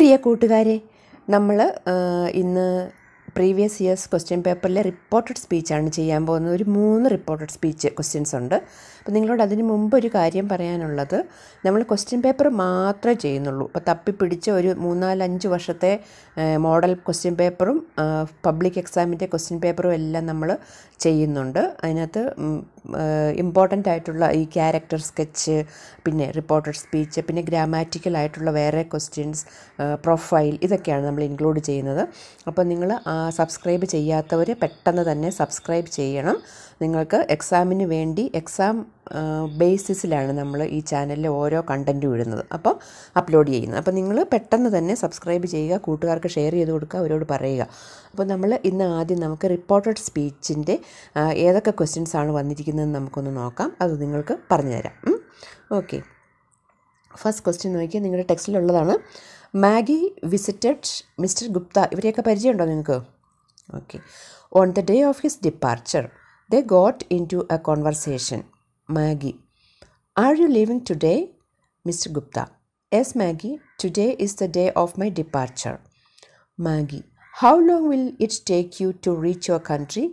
പ്രിയ കൂട്ടുകാരെ, നമ്മൾ ഇന്ന് പ്രീവിയസ് ഇയേഴ്സ് ക്വസ്റ്റ്യൻ പേപ്പറിലെ റിപ്പോർട്ടഡ് സ്പീച്ചാണ് ചെയ്യാൻ പോകുന്നത്. ഒരു 3 റിപ്പോർട്ടഡ് സ്പീച്ച് ക്വസ്റ്റ്യൻസ് ഉണ്ട്. അപ്പോൾ നിങ്ങളോട് അതിന് മുമ്പ് ഒരു കാര്യം പറയാനുള്ളത്, നമ്മൾ ക്വസ്റ്റ്യൻ പേപ്പർ മാത്രമേ ചെയ്യുന്നുള്ളൂ. അപ്പോൾ തപ്പിപ്പിടിച്ച് ഒരു 3-4-5 വർഷത്തെ മോഡൽ ക്വസ്റ്റ്യൻ പേപ്പറും പബ്ലിക് എക്സാമിൻ്റെ ക്വസ്റ്റ്യൻ പേപ്പറും എല്ലാം നമ്മൾ ചെയ്യുന്നുണ്ട്. അതിനകത്ത് ഇമ്പോർട്ടൻ്റ് ആയിട്ടുള്ള ഈ ക്യാരക്ടർ സ്കെച്ച്, പിന്നെ റിപ്പോർട്ടഡ് സ്പീച്ച്, പിന്നെ ഗ്രാമാറ്റിക്കലായിട്ടുള്ള വേറെ ക്വസ്റ്റ്യൻസ്, പ്രൊഫൈൽ, ഇതൊക്കെയാണ് നമ്മൾ ഇൻക്ലൂഡ് ചെയ്യുന്നത്. അപ്പോൾ നിങ്ങൾ സബ്സ്ക്രൈബ് ചെയ്യാത്തവർ പെട്ടെന്ന് തന്നെ സബ്സ്ക്രൈബ് ചെയ്യണം. നിങ്ങൾക്ക് എക്സാമിന് വേണ്ടി എക്സാം ബേസിസിലാണ് നമ്മൾ ഈ ചാനലിൽ ഓരോ കണ്ടൻറ്റും ഇടുന്നത്, അപ്പോൾ അപ്ലോഡ് ചെയ്യുന്നത്. അപ്പോൾ നിങ്ങൾ പെട്ടെന്ന് തന്നെ സബ്സ്ക്രൈബ് ചെയ്യുക, കൂട്ടുകാർക്ക് ഷെയർ ചെയ്ത് കൊടുക്കുക, അവരോട് പറയുക. അപ്പോൾ നമ്മൾ ഇന്ന് ആദ്യം നമുക്ക് റിപ്പോർട്ടഡ് സ്പീച്ചിൻ്റെ ഏതൊക്കെ ക്വസ്റ്റ്യൻസ് ആണ് വന്നിരിക്കുന്നതെന്ന് നമുക്കൊന്ന് നോക്കാം. അത് നിങ്ങൾക്ക് പറഞ്ഞുതരാം. ഓക്കെ, ഫസ്റ്റ് ക്വസ്റ്റ്യൻ നോക്കിയാൽ നിങ്ങളുടെ ടെക്സ്റ്റിലുള്ളതാണ്. Maggie visited mister Gupta. ഇവരെയൊക്കെ പരിചയമുണ്ടോ നിങ്ങൾക്ക്? Okay. On the day of his departure they got into a conversation. Maggie: are you leaving today? Mr. Gupta: yes, Maggie, today is the day of my departure. Maggie: how long will it take you to reach your country?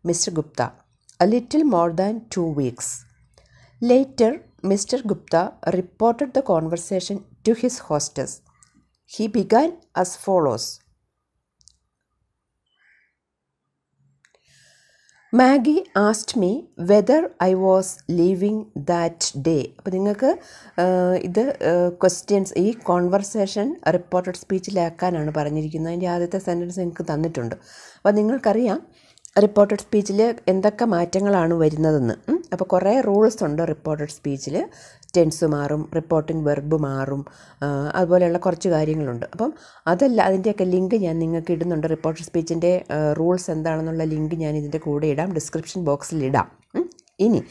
Mr. Gupta: a little more than 2 weeks. Later, Mr. Gupta reported the conversation to his hostess. He began as follows. Maggie asked me whether I was leaving that day. അപ്പോൾ നിങ്ങൾക്ക് ഇത് questions, ഈ conversation reported സ്പീച്ചിലാക്കാനാണ് പറഞ്ഞിരിക്കുന്നത്. അതിൻ്റെ ആദ്യത്തെ sentence നിങ്ങൾക്ക് തന്നിട്ടുണ്ട്. അപ്പോൾ നിങ്ങൾക്കറിയാം റിപ്പോർട്ടഡ് സ്പീച്ചിൽ എന്തൊക്കെ മാറ്റങ്ങളാണ് വരുന്നതെന്ന്. അപ്പോൾ കുറേ റൂൾസ് ഉണ്ട് റിപ്പോർട്ടഡ് സ്പീച്ചിൽ. ടെൻസ് മാറും, റിപ്പോർട്ടിംഗ് വെർബ് മാറും, അതുപോലെയുള്ള കുറച്ച് കാര്യങ്ങളുണ്ട്. അപ്പം അതല്ല, അതിൻ്റെയൊക്കെ ലിങ്ക് ഞാൻ നിങ്ങൾക്ക് ഇടുന്നുണ്ട്. റിപ്പോർട്ടഡ് സ്പീച്ചിൻ്റെ റൂൾസ് എന്താണെന്നുള്ള ലിങ്ക് ഞാൻ ഇതിൻ്റെ കൂടെ ഇടാം, ഡിസ്ക്രിപ്ഷൻ ബോക്സിൽ ഇടാം. ഇനി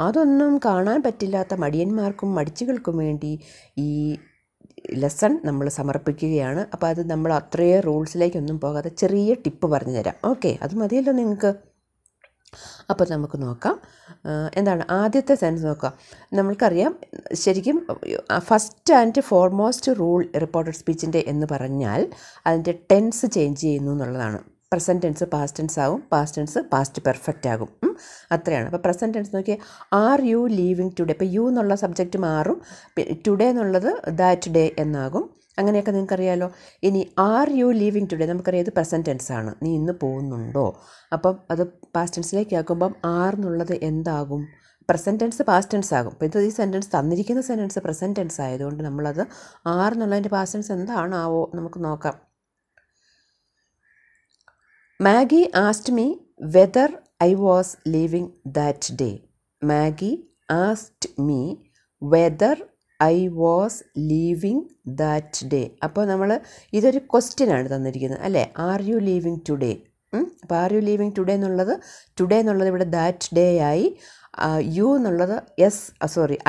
അതൊന്നും കാണാൻ പറ്റില്ലാത്ത മടിയന്മാർക്കും മടിച്ചുകൾക്കും വേണ്ടി ഈ ലെസൺ നമ്മൾ സമർപ്പിക്കുകയാണ്. അപ്പോൾ അത് നമ്മൾ അത്രയേ റൂൾസിലേക്കൊന്നും പോകാതെ ചെറിയ ടിപ്പ് പറഞ്ഞു തരാം. ഓക്കെ, അത് മതിയല്ലോ നിങ്ങൾക്ക്. അപ്പോൾ നമുക്ക് നോക്കാം. എന്താണ് ആദ്യത്തെ സെൻസ് നോക്കാം. നമ്മൾക്കറിയാം, ശരിക്കും first and foremost rule reported സ്പീച്ചിൻ്റെ എന്ന് പറഞ്ഞാൽ അതിൻ്റെ ടെൻസ് ചേഞ്ച് ചെയ്യുന്നു എന്നുള്ളതാണ്. പ്രസൻറ്റ് ടെൻസ് പാസ്റ്റ് ടെൻസ് ആകും, പാസ്റ്റ് ടെൻസ് പാസ്റ്റ് പെർഫെക്റ്റ് ആകും. അത്രയാണ്. അപ്പോൾ പ്രസൻറ്റ് ടെൻസ് നോക്കിയാൽ ആർ യു ലീവിങ് ടുഡേ. ഇപ്പോൾ യു എന്നുള്ള സബ്ജക്റ്റ് മാറും, ടുഡേ എന്നുള്ളത് ദാറ്റ് ഡേ എന്നാകും. അങ്ങനെയൊക്കെ നിങ്ങൾക്കറിയാലോ. ഇനി ആർ യു ലീവിങ് ടുഡേ, നമുക്കറിയാം ഇത് പ്രസൻറ്റ് ടെൻസ് ആണ്. നീ ഇന്ന് പോകുന്നുണ്ടോ? അപ്പം അത് പാസ്റ്റ് ടെൻസിലേക്ക് ആക്കുമ്പം ആർ എന്നുള്ളത് എന്താകും? പ്രസൻറ്റ് ടെൻസ് പാസ്റ്റ് ടെൻസ് ആകും. അപ്പോൾ ഇത് ഈ സെൻറ്റൻസ് തന്നിരിക്കുന്ന സെൻറ്റൻസ് പ്രസൻറ്റ് ടെൻസ് ആയതുകൊണ്ട് നമ്മളത് ആർ എന്നുള്ളതിൻ്റെ പാസ്റ്റ് ടെൻസ് എന്താണാവോ നമുക്ക് നോക്കാം. Maggie asked me whether I was leaving that day. Maggie asked me whether I was leaving that day. അപ്പോൾ നമ്മൾ ഇതൊരു ക്വസ്റ്റ്യനാണ് തന്നിരിക്കുന്നത് അല്ലേ? Are you leaving today? അപ്പോൾ ആർ യു ലീവിങ് ടുഡേ എന്നുള്ളത് ഇവിടെ ദാറ്റ് ഡേ ആയി. യു എന്നുള്ളത്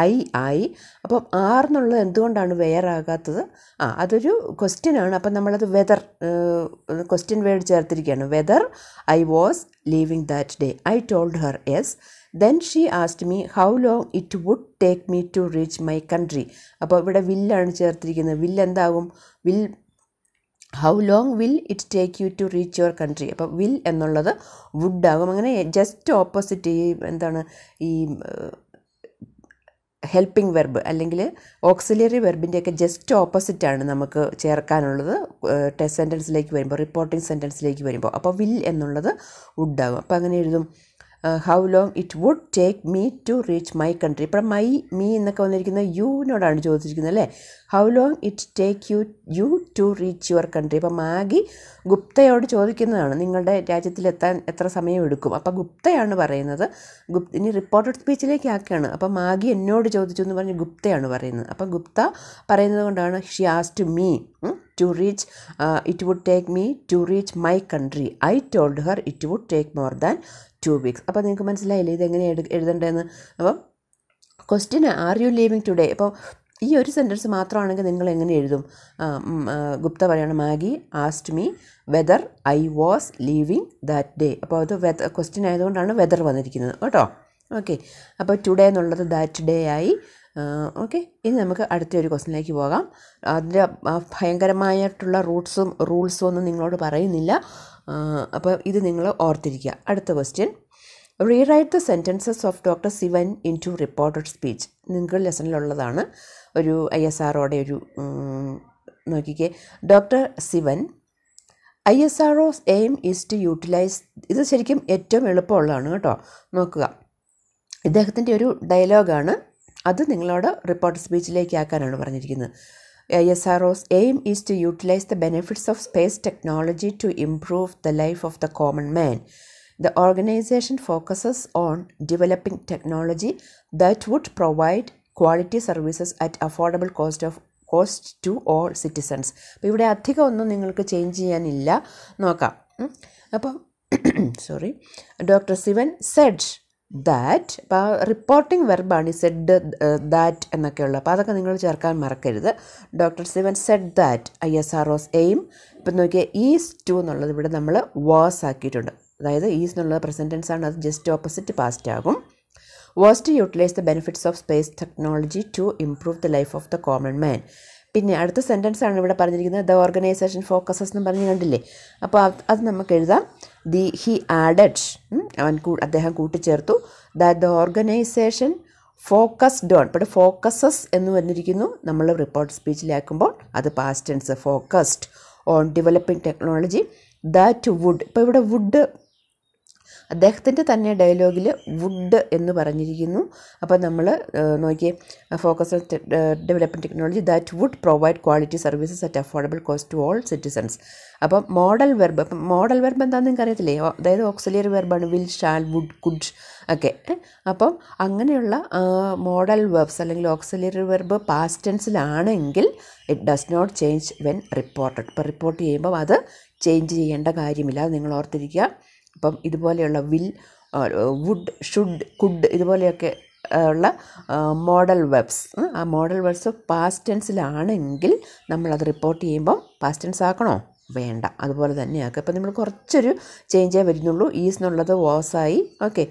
ഐ ആയി. അപ്പം ആർ എന്നുള്ളത് എന്തുകൊണ്ടാണ് വെയർ ആകാത്തത്? അതൊരു ക്വസ്റ്റ്യനാണ്. അപ്പം നമ്മളത് വെദർ ക്വസ്റ്റ്യൻ വേർഡ് ചേർത്തിരിക്കുകയാണ്. Whether I was leaving that day. I told her yes. Then she asked me how long it would take me to reach my country. അപ്പോൾ ഇവിടെ വില്ലാണ് ചേർത്തിരിക്കുന്നത്. വിൽ എന്താകും? Will how long will it take you to reach your country. അപ്പോൾ will എന്നുള്ളത് would ആകും. അങ്ങനെ just opposite ഈ ഹെൽപ്പിംഗ് വെർബ് അല്ലെങ്കിൽ ഓക്സിലറി വെർബിൻ്റെയൊക്കെ ജസ്റ്റ് ഓപ്പോസിറ്റാണ് നമുക്ക് ചേർക്കാനുള്ളത് സെൻറ്റൻസിലേക്ക് വരുമ്പോൾ, റിപ്പോർട്ടിംഗ് സെൻറ്റൻസിലേക്ക് വരുമ്പോൾ. അപ്പോൾ വിൽ എന്നുള്ളത് വുഡ് ആകും. അപ്പോൾ അങ്ങനെ എഴുതും how long it would take me to reach my country. ഇപ്പോൾ മീ എന്നൊക്കെ വന്നിരിക്കുന്നത് യുവിനോടാണ് ചോദിച്ചിരിക്കുന്നത് അല്ലേ? How long it take you to reach your country. അപ്പോൾ മാഗി ഗുപ്തയോട് ചോദിക്കുന്നതാണ്, നിങ്ങളുടെ രാജ്യത്തിലെത്താൻ എത്ര സമയം എടുക്കും? അപ്പോൾ ഗുപ്തയാണ് പറയുന്നത്. ഇനി റിപ്പോർട്ടഡ് സ്പീച്ചിലേക്ക് ആക്കുകയാണ്. അപ്പോൾ മാഗി എന്നോട് ചോദിച്ചു എന്ന് പറഞ്ഞ് ഗുപ്തയാണ് പറയുന്നത്. അപ്പോൾ ഗുപ്ത പറയുന്നത് കൊണ്ടാണ് she asked me to reach it would take me to reach my country. I told her it would take more than 2 weeks. അപ്പോൾ നിങ്ങൾക്ക് മനസ്സിലായില്ലേ ഇതെങ്ങനെയാണ് എഴുതേണ്ടതെന്ന്? അപ്പം question are you leaving today. അപ്പോൾ ഈ ഒരു സെൻറ്റൻസ് മാത്രമാണെങ്കിൽ നിങ്ങൾ എങ്ങനെ എഴുതും? ഗുപ്ത പറയാണ് Maggie asked me whether I was leaving that day. അപ്പോൾ അത് ക്വസ്റ്റ്യൻ ആയതുകൊണ്ടാണ് വെദർ വന്നിരിക്കുന്നത് കേട്ടോ. ഓക്കെ, അപ്പോൾ ടുഡേ എന്നുള്ളത് ദാറ്റ് ഡേ ആയി. ഓക്കെ, ഇനി നമുക്ക് അടുത്തൊരു ക്വസ്റ്റ്യനിലേക്ക് പോകാം. അതിൻ്റെ ഭയങ്കരമായിട്ടുള്ള റൂൾസും ഒന്നും നിങ്ങളോട് പറയുന്നില്ല. അപ്പോൾ ഇത് നിങ്ങൾ ഓർത്തിരിക്കുക. അടുത്ത question, rewrite the sentences of doctor Sivan into reported speech. നിങ്ങൾക്ക് ലെസണിലുള്ളതാണ്. ഒരു ISROയുടെ ഒരു നോക്കിക്കേ. Doctor Sivan, ISRO's aim is to utilize. ഇത് ശരിക്കും ഏറ്റവും എളുപ്പമുള്ളതാണ് കേട്ടോ. നോക്കുക, ഇദ്ദേഹത്തിൻ്റെ ഒരു ഡയലോഗാണ്. അത് നിങ്ങളോട് റിപ്പോർട്ട് സ്പീച്ചിലേക്ക് ആക്കാനാണ് പറഞ്ഞിരിക്കുന്നത്. ISRO's aim is to utilize the benefits of space technology to improve the life of the common man. The organization focuses on developing technology that would provide quality services at affordable cost to all citizens. അപ്പോൾ ഇവിടെ അധികം ഒന്നും നിങ്ങൾക്ക് change ചെയ്യാനില്ല. നോക്കാം. അപ്പം sorry, doctor Sivan said that. അപ്പോൾ reporting വെർബാണ് ഈ സെഡ്, ദാറ്റ് എന്നൊക്കെയുള്ള. അപ്പോൾ അതൊക്കെ നിങ്ങൾ ചേർക്കാൻ മറക്കരുത്. Doctor Sivan said that ISRO's aim. ഇപ്പം നോക്കിയാൽ ഈസ് ടു എന്നുള്ളത് ഇവിടെ നമ്മൾ വാസ് ആക്കിയിട്ടുണ്ട്. അതായത് ഈസ് എന്നുള്ളത് പ്രസൻറ്റ് ടെൻസ് ആണ്, അത് ജസ്റ്റ് ഓപ്പോസിറ്റ് പാസ്റ്റ് ആകും. Was to utilize the benefits of space technology to improve the life of the common man. പിന്നെ അടുത്ത സെൻറ്റൻസ് ആണ് ഇവിടെ പറഞ്ഞിരിക്കുന്നത്. ദ ഓർഗനൈസേഷൻ ഫോക്കസസ് എന്ന് പറഞ്ഞ് കണ്ടില്ലേ. അപ്പോൾ അത് നമുക്ക് എഴുതാം. ഹി ആഡഡ്, അദ്ദേഹം കൂട്ടിച്ചേർത്തു, that the organization focused on. ഇപ്പോൾ ഫോക്കസസ് എന്ന് വന്നിരിക്കുന്നു. നമ്മൾ റിപ്പോർട്ട് സ്പീച്ചിലാക്കുമ്പോൾ അത് past tense, focused on developing technology that would. ഇപ്പോൾ ഇവിടെ വുഡ് അദ്ദേഹത്തിൻ്റെ തന്നെ ഡയലോഗിൽ വുഡ് എന്ന് പറഞ്ഞിരിക്കുന്നു. അപ്പോൾ നമ്മൾ നോക്കിയേ, focus on developing technology that would provide quality services at affordable cost to all citizens. അപ്പം മോഡൽ വെർബ് എന്താണെന്ന് നിങ്ങൾക്ക് അറിയത്തില്ലേ? അതായത് ഓക്സിലിയറി വെർബാണ്. വിൽ, ഷാൽ, വുഡ്, കുഡ് ഒക്കെ. അപ്പം അങ്ങനെയുള്ള മോഡൽ വെർബ്സ് അല്ലെങ്കിൽ ഓക്സിലിയറി വെർബ് പാസ്റ്റ് ടെൻസിലാണെങ്കിൽ it does not change when reported. ഇപ്പോൾ റിപ്പോർട്ട് ചെയ്യുമ്പം അത് ചേഞ്ച് ചെയ്യേണ്ട കാര്യമില്ല. അത് നിങ്ങൾ ഓർത്തിരിക്കുക. അപ്പം ഇതുപോലെയുള്ള വിൽ, വുഡ്, ഷുഡ്, കുഡ് ഇതുപോലെയൊക്കെ ഉള്ള മോഡൽ വെർബ്സ്, ആ മോഡൽ വെർബ്സ് പാസ്റ്റ് ടെൻസിലാണെങ്കിൽ നമ്മളത് റിപ്പോർട്ട് ചെയ്യുമ്പം പാസ്റ്റ് ടെൻസ് ആക്കണോ? വേണ്ട, അതുപോലെ തന്നെ ആക്കുക. അപ്പം നമ്മൾ കുറച്ചൊരു ചേഞ്ചേ വരുന്നുള്ളൂ. ഈസ് എന്നുള്ളത് വാസായി. ഓക്കെ,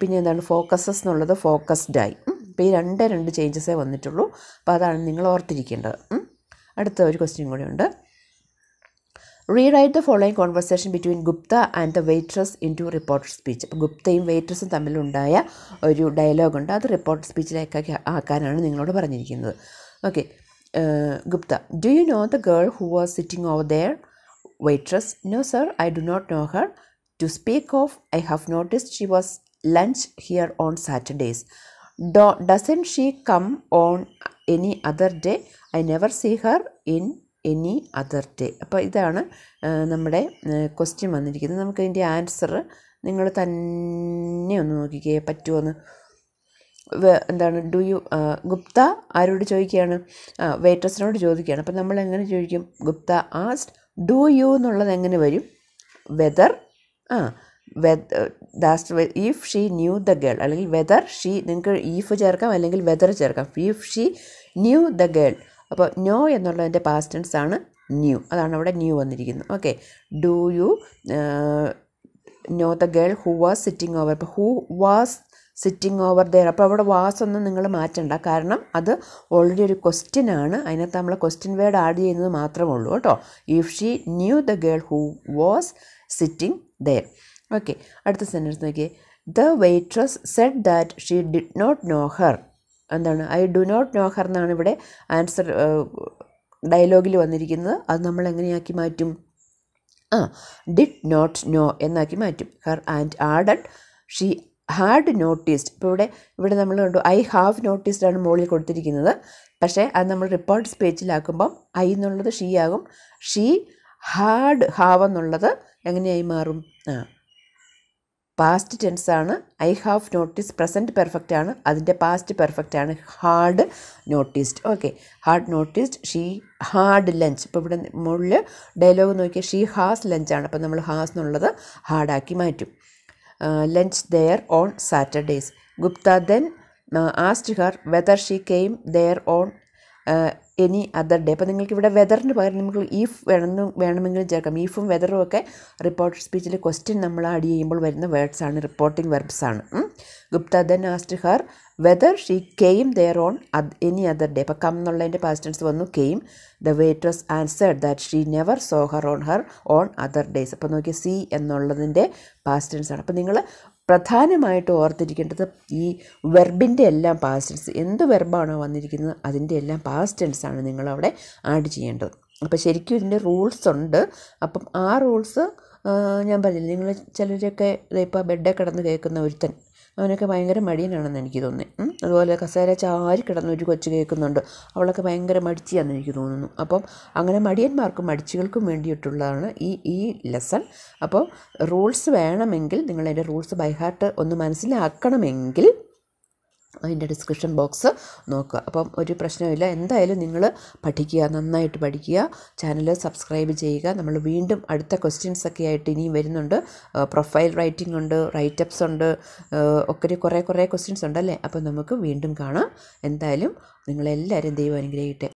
പിന്നെ എന്താണ് ഫോക്കസസ് എന്നുള്ളത് ഫോക്കസ്ഡായി. അപ്പോൾ ഈ രണ്ട് ചേഞ്ചസേ വന്നിട്ടുള്ളൂ. അപ്പോൾ അതാണ് നിങ്ങൾ ഓർത്തിരിക്കേണ്ടത്. അടുത്ത ഒരു ക്വസ്റ്റ്യൻ കൂടെ ഉണ്ട്. Rewrite the following conversation between Gupta and the waitress into reported speech. അപ്പോൾ ഗുപ്തയും വെയിട്രസും തമ്മിലുണ്ടായ ഒരു ഡയലോഗുണ്ട്. അത് റിപ്പോർട്ട് സ്പീച്ചിലേക്ക് ആക്കാനാണ് നിങ്ങളോട് പറഞ്ഞിരിക്കുന്നത്. Okay, Gupta, do you know the girl who was sitting over there? Waitress, no sir, I do not know her. To speak of, I have noticed she was lunch here on Saturdays. Doesn't she come on any other day? I never see her in any other day. അപ്പോൾ ഇതാണ് നമ്മുടെ question വന്നിരിക്കുന്നത്. നമുക്കതിൻ്റെ answer നിങ്ങൾ തന്നെ ഒന്ന് നോക്കിക്കേ പറ്റുമോയെന്ന്. എന്താണ് ഡു യു, ഗുപ്ത ആരോട് ചോദിക്കുകയാണ്? വെയിട്രസിനോട് ചോദിക്കുകയാണ്. അപ്പോൾ നമ്മൾ എങ്ങനെ ചോദിക്കും? ഗുപ്ത ആസ്ഡ് ഡു യു എന്നുള്ളത് എങ്ങനെ വരും? Whether, if she knew the girl, അല്ലെങ്കിൽ വെദർ ഷീ, നിങ്ങൾക്ക് ഈഫ് ചേർക്കാം അല്ലെങ്കിൽ വെദർ ചേർക്കാം. If she knew the girl. അപ്പോൾ നോ എന്നുള്ളതിൻ്റെ പാസ്റ്റ് ടെൻസ് ആണ് ന്യൂ. അതാണ് അവിടെ ന്യൂ വന്നിരിക്കുന്നത്. Okay, do you know the girl who was sitting over. അപ്പോൾ who was sitting over there. അപ്പോൾ അവിടെ വാസ് ഒന്നും നിങ്ങൾ മാറ്റണ്ട. കാരണം അത് ഓൾറെഡി ഒരു ക്വസ്റ്റ്യൻ ആണ്. അതിനകത്ത് നമ്മൾ ക്വസ്റ്റ്യൻ വേർഡ് ആഡ് ചെയ്യുന്നത് മാത്രമേ ഉള്ളൂ കേട്ടോ. If she knew the girl who was sitting there. Okay, അടുത്ത സെൻറ്റൻസ് നോക്കിയേ. The waitress said that she did not know her. എന്താണ്? I do not know her എന്നാണ് ഇവിടെ ആൻസർ ഡയലോഗിൽ വന്നിരിക്കുന്നത്. അത് നമ്മൾ എങ്ങനെയാക്കി മാറ്റും? ഡിഡ് നോട്ട് നോ എന്നാക്കി മാറ്റും. Her and added she had noticed. ഇപ്പോൾ ഇവിടെ നമ്മൾ കണ്ടു ഐ ഹാവ് നോട്ടീസ്ഡ് ആണ് മുകളിൽ കൊടുത്തിരിക്കുന്നത്. പക്ഷേ അത് നമ്മൾ റിപ്പോർട്ട് സ്പീച്ചിലാക്കുമ്പം ഐ എന്നുള്ളത് ഷീ ആകും. ഷീ ഹാവ് എന്നുള്ളത് എങ്ങനെയായി മാറും? പാസ്റ്റ് ടെൻസ് ആണ്. I have notice present perfect ആണ്. അതിൻ്റെ പാസ്റ്റ് പെർഫെക്റ്റ് ആണ് had noticed. Okay, had noticed she had lunch. ഇപ്പോൾ ഇവിടെ മുകളിൽ ഡയലോഗ് നോക്കിയാൽ ഷീ ഹാസ് ലഞ്ചാണ്. അപ്പോൾ നമ്മൾ ഹാസ് എന്നുള്ളത് ഹാഡാക്കി മാറ്റും. Lunch their own Saturdays. Gupta then asked her whether she came there on any other day. അപ്പോൾ നിങ്ങൾക്ക് ഇവിടെ വെതറിന് പകരം നമുക്ക് ഈഫ് വേണമെങ്കിലും ചേർക്കാം. ഈഫും വെതറും ഒക്കെ റിപ്പോർട്ടഡ് സ്പീച്ചിൽ ക്വസ്റ്റ്യൻ നമ്മൾ ആഡ് ചെയ്യുമ്പോൾ വരുന്ന വേർഡ്സാണ്, റിപ്പോർട്ടിംഗ് വെർബ്സാണ്. Gupta then asked her whether she came there on any other day. അപ്പോൾ കം എന്നുള്ളതിൻ്റെ പാസ്റ്റ് ടെൻസ് വന്നു came. The waitress answered that she never saw her on other days. അപ്പോൾ നോക്കി സി എന്നുള്ളതിൻ്റെ പാസ്റ്റ് ടെൻസാണ്. അപ്പോൾ നിങ്ങൾ പ്രധാനമായിട്ട് ഓർത്തിരിക്കേണ്ടത് ഈ വെർബിൻ്റെ എല്ലാം പാസ്റ്റ് ടെൻസ്, എന്ത് വെർബാണോ വന്നിരിക്കുന്നത് അതിൻ്റെ എല്ലാം പാസ്റ്റ് ടെൻസാണ് നിങ്ങളവിടെ ആഡ് ചെയ്യേണ്ടത്. അപ്പോൾ ശരിക്കും ഇതിൻ്റെ റൂൾസ് ഉണ്ട്. അപ്പം ആ റൂൾസ് ഞാൻ പറഞ്ഞില്ല, നിങ്ങൾ ചിലരൊക്കെ ഇപ്പോൾ ബെഡേ കിടന്ന് കേൾക്കുന്ന ഒരുത്തൻ, അവനൊക്കെ ഭയങ്കര മടിയനാണെന്ന് എനിക്ക് തോന്നി. അതുപോലെ കസേര ചാരി കിടന്ന് ഒരു കൊച്ചു കേൾക്കുന്നുണ്ട്, അവളൊക്കെ ഭയങ്കര മടിച്ചിയാണെന്ന് എനിക്ക് തോന്നുന്നു. അപ്പം അങ്ങനെ മടിയന്മാർക്കും മടിച്ചികൾക്കും വേണ്ടിയിട്ടുള്ളതാണ് ഈ ലെസൺ. അപ്പോൾ റൂൾസ് വേണമെങ്കിൽ, നിങ്ങളതിൻ്റെ റൂൾസ് ബൈ ഹാർട്ട് ഒന്ന് മനസ്സിലാക്കണമെങ്കിൽ അതിൻ്റെ ഡിസ്ക്രിപ്ഷൻ ബോക്സ് നോക്കുക. അപ്പം ഒരു പ്രശ്നമില്ല, എന്തായാലും നിങ്ങൾ പഠിക്കുക, നന്നായിട്ട് പഠിക്കുക. ചാനൽ സബ്സ്ക്രൈബ് ചെയ്യുക. നമ്മൾ വീണ്ടും അടുത്ത ക്വസ്റ്റ്യൻസൊക്കെ ആയിട്ട് ഇനിയും വരുന്നുണ്ട്. പ്രൊഫൈൽ റൈറ്റിംഗ് ഉണ്ട്, റൈറ്റപ്സ് ഉണ്ട്, ഒക്കെ കുറേ ക്വസ്റ്റ്യൻസ് ഉണ്ടല്ലേ. അപ്പം നമുക്ക് വീണ്ടും കാണാം. എന്തായാലും നിങ്ങളെല്ലാവരും ദൈവം അനുഗ്രഹിക്കട്ടെ.